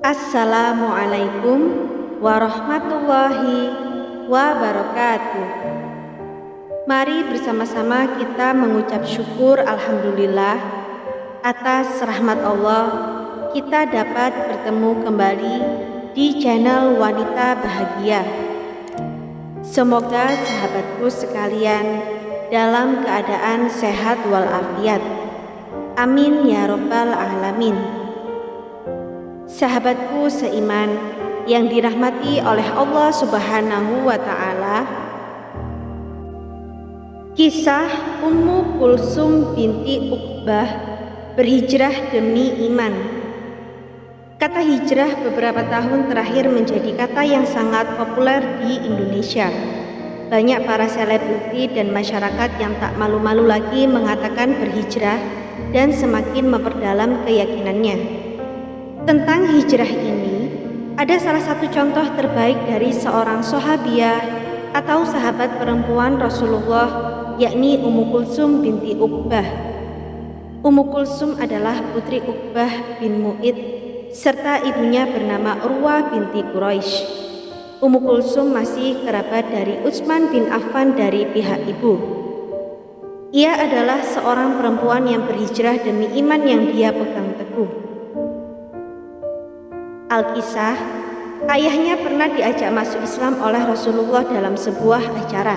Assalamualaikum warahmatullahi wabarakatuh. Mari bersama-sama kita mengucap syukur alhamdulillah atas rahmat Allah kita dapat bertemu kembali di channel Wanita Bahagia. Semoga sahabatku sekalian dalam keadaan sehat walafiat. Amin ya rabbal alamin. Sahabatku seiman yang dirahmati oleh Allah Subhanahu wa Ta'ala, kisah Ummu Kulsum binti Uqbah berhijrah demi iman. Kata hijrah beberapa tahun terakhir menjadi kata yang sangat populer di Indonesia. Banyak para selebriti dan masyarakat yang tak malu-malu lagi mengatakan berhijrah dan semakin memperdalam keyakinannya. Tentang hijrah ini, ada salah satu contoh terbaik dari seorang sahabiah atau sahabat perempuan Rasulullah, yakni Ummu Kulsum binti Uqbah. Ummu Kulsum adalah putri Uqbah bin Mu'id, serta ibunya bernama Urwah binti Quraisy. Ummu Kulsum masih kerabat dari Utsman bin Affan dari pihak ibu. Ia adalah seorang perempuan yang berhijrah demi iman yang dia pegang teguh. Alkisah, ayahnya pernah diajak masuk Islam oleh Rasulullah dalam sebuah acara.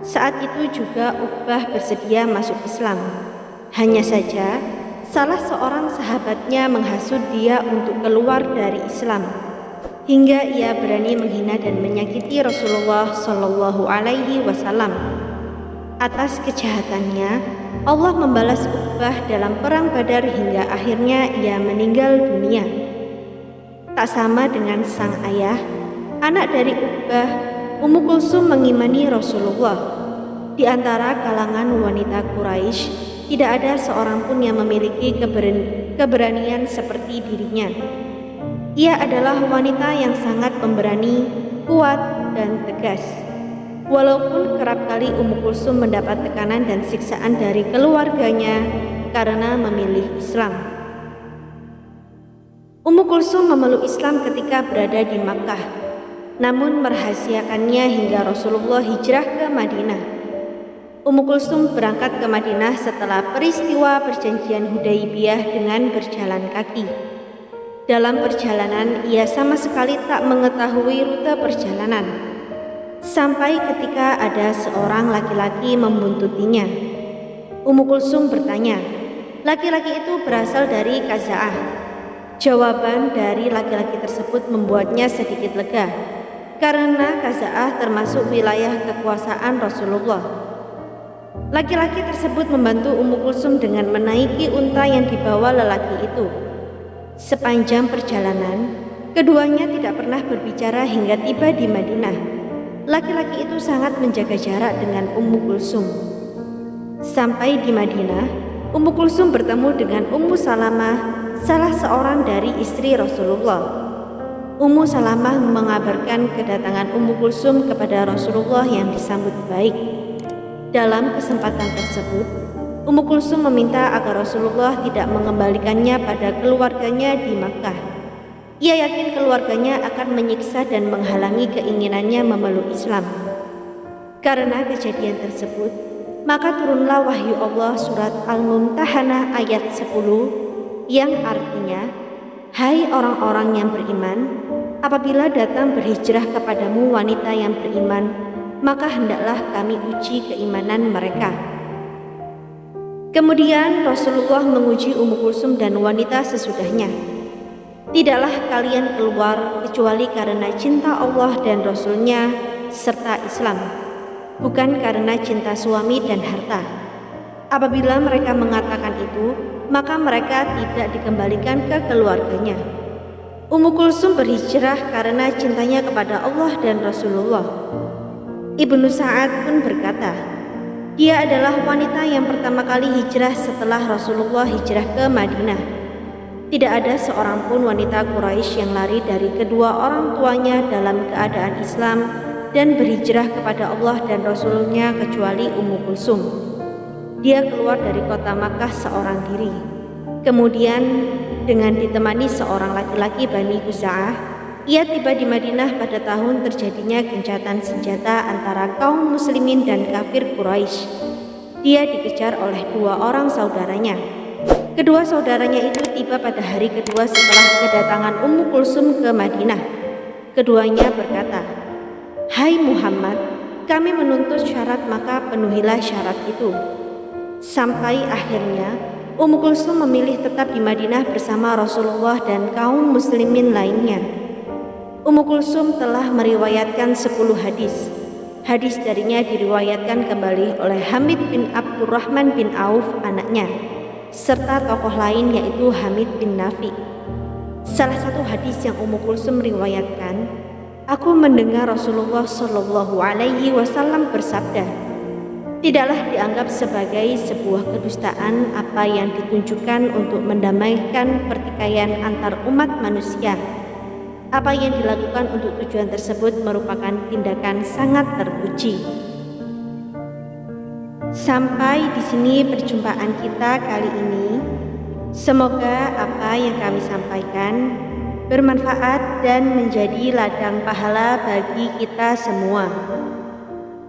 Saat itu juga Uqbah bersedia masuk Islam. Hanya saja, salah seorang sahabatnya menghasut dia untuk keluar dari Islam, hingga ia berani menghina dan menyakiti Rasulullah Shallallahu Alaihi Wasallam. Atas kejahatannya, Allah membalas Uqbah dalam perang Badar hingga akhirnya ia meninggal dunia. Tak sama dengan sang ayah, anak dari Uqbah, Ummu Kulsum mengimani Rasulullah. Di antara kalangan wanita Quraisy, tidak ada seorang pun yang memiliki keberanian seperti dirinya. Ia adalah wanita yang sangat pemberani, kuat, dan tegas. Walaupun kerap kali Ummu Kulsum mendapat tekanan dan siksaan dari keluarganya karena memilih Islam. Ummu Kulsum memeluk Islam ketika berada di Makkah, namun merahasiakannya hingga Rasulullah hijrah ke Madinah. Ummu Kulsum berangkat ke Madinah setelah peristiwa perjanjian Hudaybiyah dengan berjalan kaki. Dalam perjalanan, ia sama sekali tak mengetahui rute perjalanan. Sampai ketika ada seorang laki-laki membuntutinya. Ummu Kulsum bertanya, laki-laki itu berasal dari Khaza'ah. Jawaban dari laki-laki tersebut membuatnya sedikit lega, karena Khaza'ah termasuk wilayah kekuasaan Rasulullah. Laki-laki tersebut membantu Ummu Kulsum dengan menaiki unta yang dibawa lelaki itu. Sepanjang perjalanan, keduanya tidak pernah berbicara hingga tiba di Madinah. Laki-laki itu sangat menjaga jarak dengan Ummu Kulsum. Sampai di Madinah, Ummu Kulsum bertemu dengan Ummu Salamah, salah seorang dari istri Rasulullah. Ummu Salamah mengabarkan kedatangan Ummu Kulsum kepada Rasulullah yang disambut baik. Dalam kesempatan tersebut, Ummu Kulsum meminta agar Rasulullah tidak mengembalikannya pada keluarganya di Makkah. Ia yakin keluarganya akan menyiksa dan menghalangi keinginannya memeluk Islam. Karena kejadian tersebut, maka turunlah wahyu Allah surat Al-Mumtahanah ayat 10 yang artinya, hai orang-orang yang beriman, apabila datang berhijrah kepadamu wanita yang beriman, maka hendaklah kami uji keimanan mereka. Kemudian Rasulullah menguji Ummu Kulsum dan wanita sesudahnya. Tidaklah kalian keluar kecuali karena cinta Allah dan Rasulnya serta Islam, bukan karena cinta suami dan harta. Apabila mereka mengatakan itu, maka mereka tidak dikembalikan ke keluarganya. Ummu Kulsum berhijrah karena cintanya kepada Allah dan Rasulullah. Ibnu Sa'ad pun berkata, dia adalah wanita yang pertama kali hijrah setelah Rasulullah hijrah ke Madinah. Tidak ada seorang pun wanita Quraisy yang lari dari kedua orang tuanya dalam keadaan Islam dan berhijrah kepada Allah dan Rasulnya kecuali Ummu Kulsum. Dia keluar dari kota Makkah seorang diri. Kemudian dengan ditemani seorang laki-laki Bani Khuza'ah, ia tiba di Madinah pada tahun terjadinya gencatan senjata antara kaum muslimin dan kafir Quraisy. Dia dikejar oleh dua orang saudaranya. Kedua saudaranya itu tiba pada hari kedua setelah kedatangan Ummu Kulsum ke Madinah. Keduanya berkata, "Hai Muhammad, kami menuntut syarat, maka penuhilah syarat itu." Sampai akhirnya Ummu Kulsum memilih tetap di Madinah bersama Rasulullah dan kaum muslimin lainnya. Ummu Kulsum telah meriwayatkan 10 hadis. Hadis darinya diriwayatkan kembali oleh Hamid bin Abdurrahman bin Auf, anaknya, serta tokoh lain yaitu Hamid bin Nafi. Salah satu hadis yang Ummu Kulsum riwayatkan, "Aku mendengar Rasulullah Shallallahu Alaihi Wasallam bersabda, tidaklah dianggap sebagai sebuah kedustaan apa yang ditunjukkan untuk mendamaikan pertikaian antar umat manusia. Apa yang dilakukan untuk tujuan tersebut merupakan tindakan sangat terpuji." Sampai di sini perjumpaan kita kali ini. Semoga apa yang kami sampaikan bermanfaat dan menjadi ladang pahala bagi kita semua.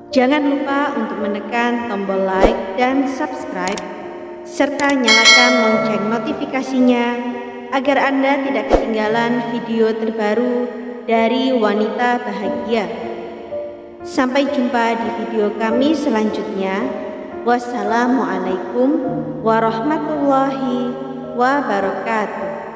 Jangan lupa untuk menekan tombol like dan subscribe, serta nyalakan lonceng notifikasinya agar Anda tidak ketinggalan video terbaru dari Wanita Bahagia. Sampai jumpa di video kami selanjutnya. Wassalamualaikum warahmatullahi wabarakatuh.